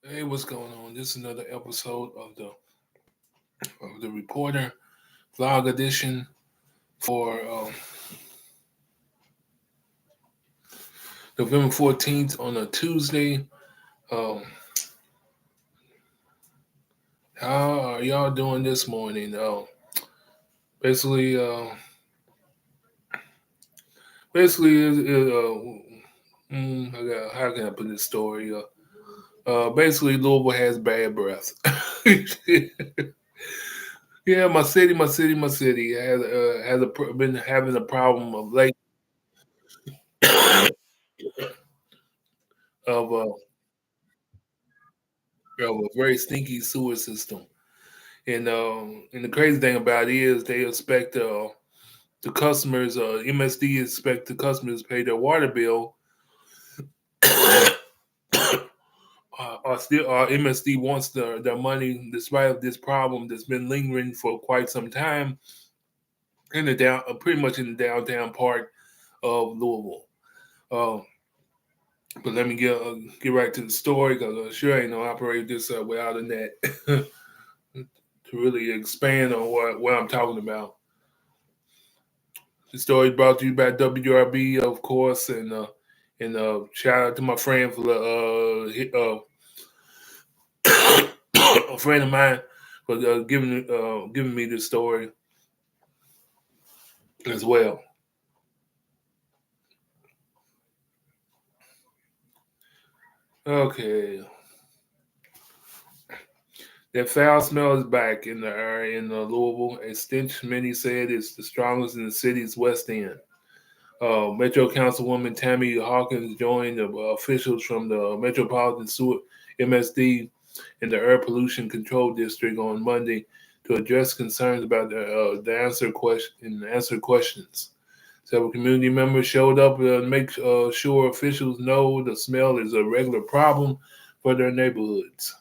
Hey, what's going on? This is another episode of the Reporter Vlog Edition for November 14th on a Tuesday. Um, how are y'all doing this morning? Basically, uh, how can I put this story? Basically, Louisville has bad breath. Yeah, my city been having a problem of late of of a very stinky sewer system. And the crazy thing about it is they expect the customers, MSD expect the customers to pay their water bill. MSD wants their money despite of this problem that's been lingering for quite some time in pretty much in the downtown part of Louisville. Um, but let me get right to the story because I sure ain't gonna operate this without a net to really expand on what I'm talking about. The story brought to you by WRB, of course, and shout out to my friend for a friend of mine for giving me this story as well. Okay, that foul smell is back in the air in Louisville. A stench many said is the strongest in the city's west end. Metro Councilwoman Tammy Hawkins joined the officials from the Metropolitan Sewer MSD in the Air Pollution Control District on Monday to address concerns about answer questions. Several community members showed up to make sure officials know the smell is a regular problem for their neighborhoods.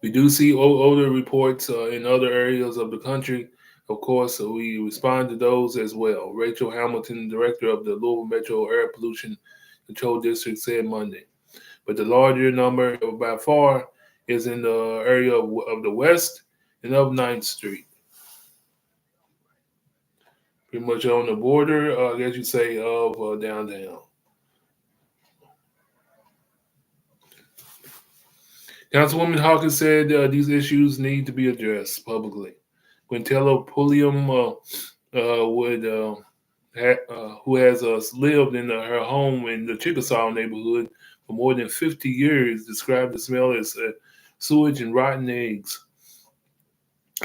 We do see older reports in other areas of the country. Of course, so we respond to those as well. Rachel Hamilton, director of the Louisville Metro Air Pollution Control District, said Monday. But the larger number by far is in the area of the West and of Ninth Street. Pretty much on the border, I guess you say, of downtown. Councilwoman Hawkins said these issues need to be addressed publicly. Quintella Pulliam who has lived in her home in the Chickasaw neighborhood for more than 50 years, described the smell as sewage and rotten eggs.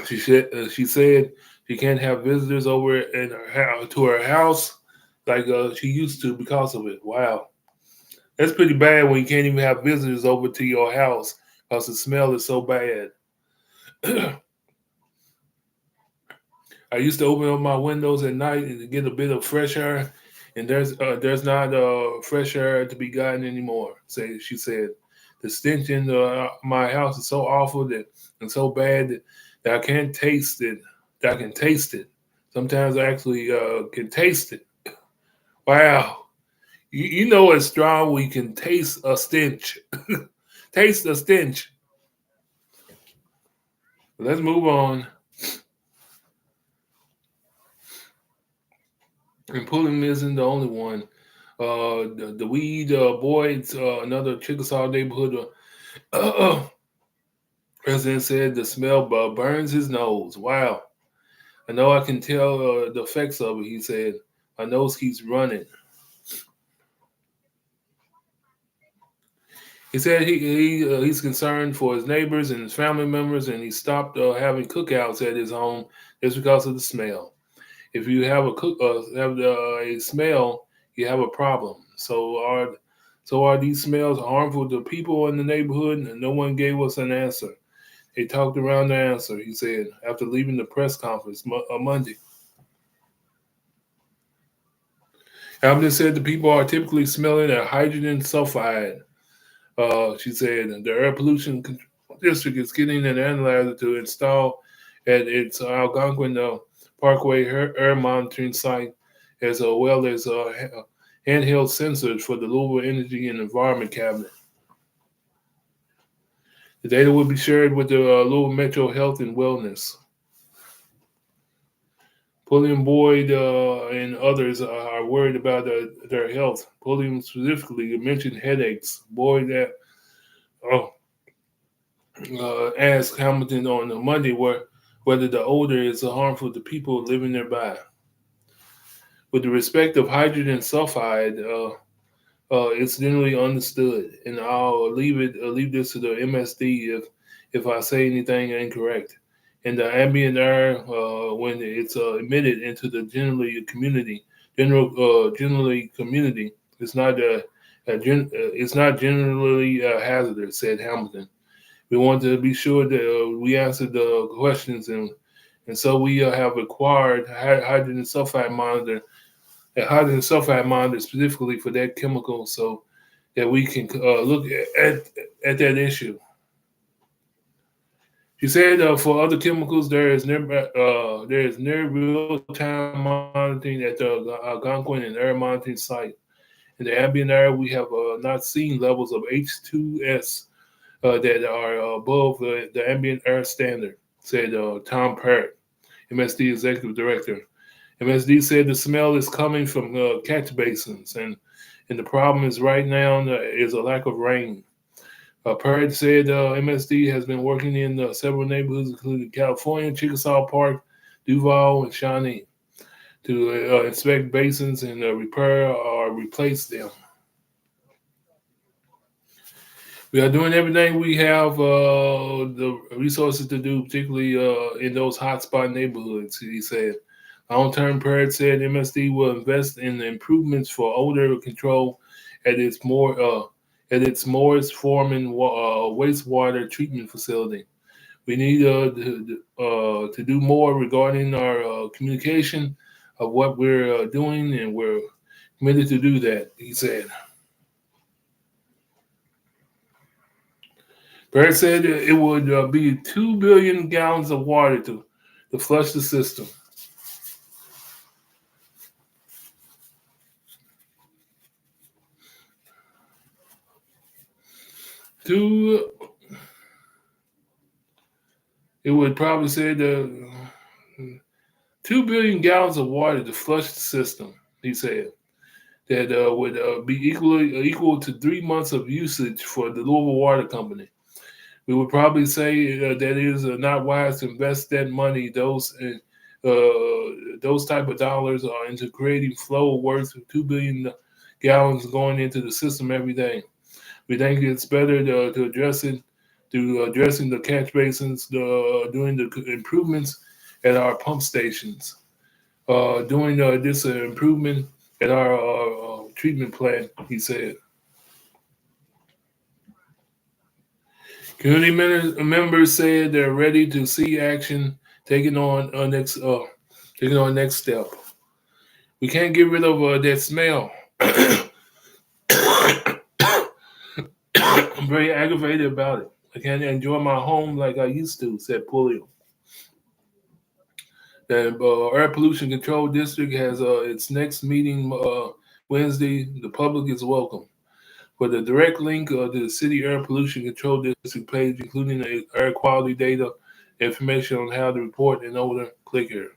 She said she can't have visitors over in her house, to her house like she used to because of it. Wow, that's pretty bad when you can't even have visitors over to your house because the smell is so bad. I used to open up my windows at night and get a bit of fresh air, and there's not fresh air to be gotten anymore. Say she said, the stench in my house is so awful that and so bad that I can't taste it. That I can taste it. Sometimes I actually can taste it. Wow, you know it's strong when you can taste a stench. Taste a stench. Let's move on. And Pulliam isn't the only one. The Weed Boys, another Chickasaw neighborhood resident, said the smell burns his nose. Wow. I know I can tell the effects of it, he said. My nose keeps running. He said he's concerned for his neighbors and his family members, and he stopped having cookouts at his home just because of the smell. If you have a smell, you have a problem. So are these smells harmful to people in the neighborhood? And no one gave us an answer. They talked around the answer, he said, after leaving the press conference on Monday. Hamilton said the people are typically smelling a hydrogen sulfide. She said the air pollution district is getting an analyzer to install at its Algonquin Parkway air monitoring site, as well as handheld sensors for the Louisville Energy and Environment Cabinet. The data will be shared with the Louisville Metro Health and Wellness. Pulliam Boyd and others are worried about their health. Pulliam specifically mentioned headaches. Boyd uh, asked Hamilton on Monday whether the odor is harmful to people living nearby. With the respect of hydrogen sulfide, it's generally understood, and I'll leave this to the MSD if I say anything incorrect. And the ambient air, when it's emitted into the generally community, it's not generally hazardous," said Hamilton. We want to be sure that we answered the questions, and so we have acquired hydrogen sulfide monitor, a hydrogen sulfide monitor specifically for that chemical, so that we can look at that issue. She said for other chemicals, there is near real time monitoring at the Algonquin and air monitoring site. In the ambient air, we have not seen levels of H2S that are above the ambient air standard," said Tom Parrott, MSD executive director. MSD said the smell is coming from catch basins, and the problem is right now is a lack of rain. Parrott said MSD has been working in several neighborhoods, including California, Chickasaw Park, Duval, and Shawnee, to inspect basins and repair or replace them. We are doing everything we have the resources to do, particularly in those hotspot neighborhoods, he said. Long-term Parrott said MSD will invest in the improvements for odor control at its Morris Foreman wastewater treatment facility. We need to do more regarding our communication of what we're doing, and we're committed to do that, he said. Parrott said it would be 2 billion gallons of water to flush the system. Two, it would probably say the 2 billion gallons of water to flush the system, he said. That would be equal to 3 months of usage for the Louisville Water Company. We would probably say that it is not wise to invest that money, those type of dollars, are into creating flow worth 2 billion gallons going into the system every day. We think it's better to address it through addressing the catch basins, doing the improvements at our pump stations, doing this improvement at our treatment plant, he said. Community members said they're ready to see action taking on next step. We can't get rid of that smell. I'm very aggravated about it. I can't enjoy my home like I used to," said Pulliam. The Air Pollution Control District has its next meeting Wednesday. The public is welcome. For the direct link to the City Air Pollution Control District page, including the air quality data, information on how to report an odor, click here.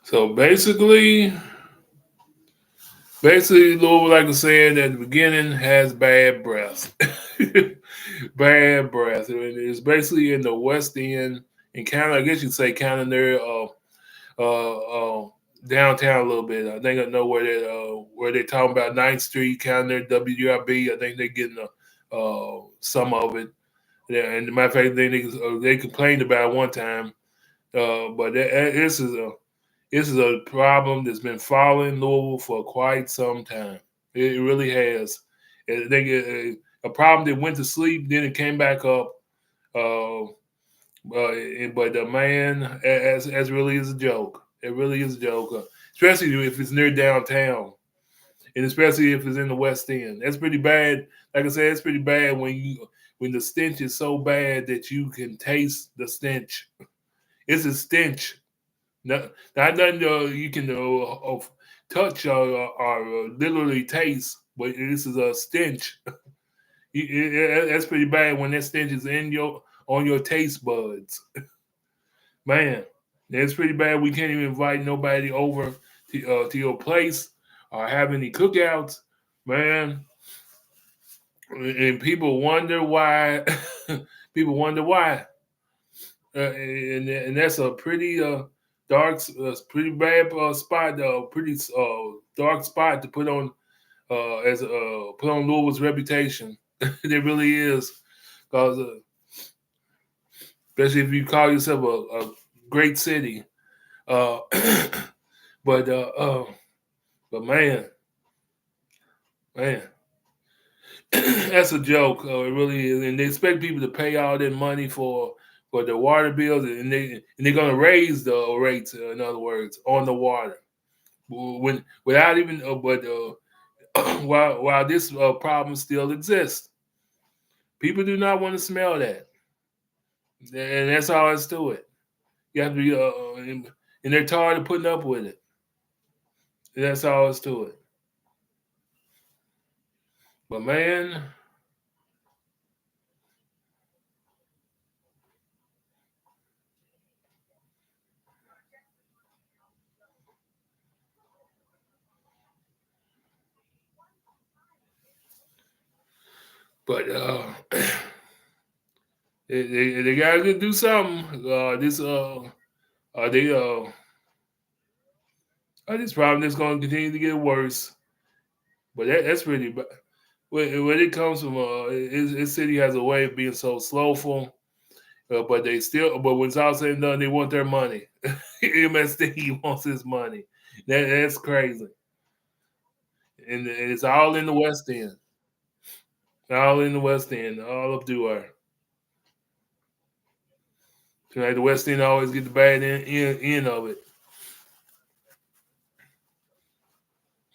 So basically, Louisville, like I said at the beginning, has bad breath. Bad breath. I mean, it's basically in the West End, and kind of, I guess you'd say, kind of near downtown a little bit. I think I know where they're talking about 9th Street, kind of near WRB. I think they're getting some of it. Yeah, and matter of fact, they complained about it one time. But this is a problem that's been following Louisville for quite some time. It really has. I think a problem that went to sleep, then it came back up. Uh, but the man, as really is a joke. It really is a joke, especially if it's near downtown, and especially if it's in the West End. That's pretty bad. Like I said, it's pretty bad when the stench is so bad that you can taste the stench. It's a stench. Not nothing you can touch or literally taste, but this is a stench. That's pretty bad when that stench is in your on your taste buds, man. That's pretty bad. We can't even invite nobody over to your place or have any cookouts, man. And people wonder why. People wonder why, and that's a pretty dark, pretty bad spot, pretty dark spot to put on as put on Louisville's reputation. It really is, because especially if you call yourself a great city. Uh, but uh, uh, but man, that's a joke. It really is, and they expect people to pay all that money for the water bills, and they're gonna raise the rates. In other words, on the water, when without even but while this problem still exists, people do not want to smell that, and that's all it's to it. You have to be and they're tired of putting up with it. And that's all it's to it. But man, but they gotta do something. They this problem is going to continue to get worse. But that's really bad. When it comes from, his city has a way of being so slowful. But they still, but when it's all said and done, they want their money. MSD wants his money. That's crazy, and it's all in the West End. All in the West End. All of Duar. Like the West End always get the bad end of it.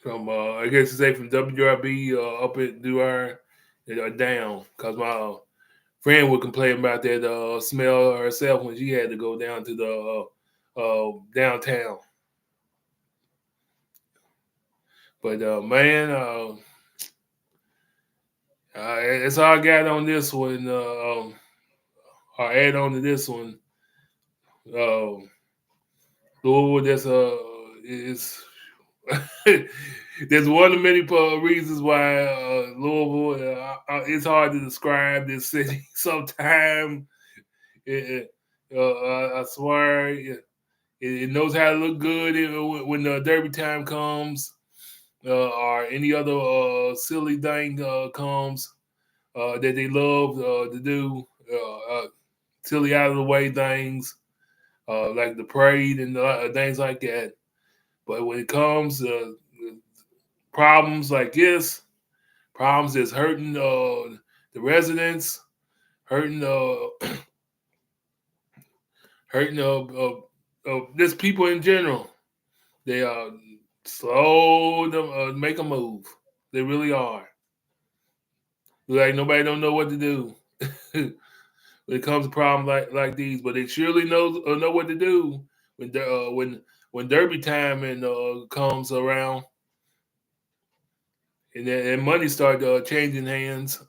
From I guess you say from WRB up at Duar down, because my friend would complain about that smell herself when she had to go down to the downtown. But man, that's all I got on this one. I'll add on to this one. Uh, Louisville, that's is there's one of many reasons why Louisville. It's hard to describe this city. Sometimes, I swear, it knows how to look good when the Derby time comes, or any other silly thing comes that they love to do. Silly out of the way things like the parade and things like that. But when it comes to problems like this, problems that's hurting the residents, hurting hurting just people in general, they are slow to make a move. They really are. Like nobody don't know what to do when it comes to problems like these, but they surely know what to do when Derby time and comes around and money start changing hands.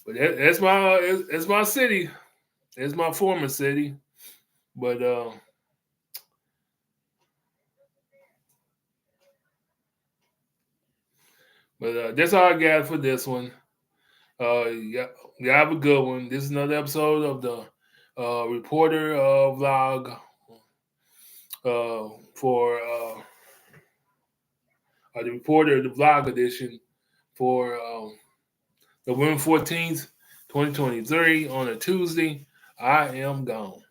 But that's my city. It's my former city. But that's all I got for this one. Yeah, yeah, have a good one. This is another episode of the reporter vlog for the reporter the vlog edition for November 14th, 2023 on a Tuesday. I am gone.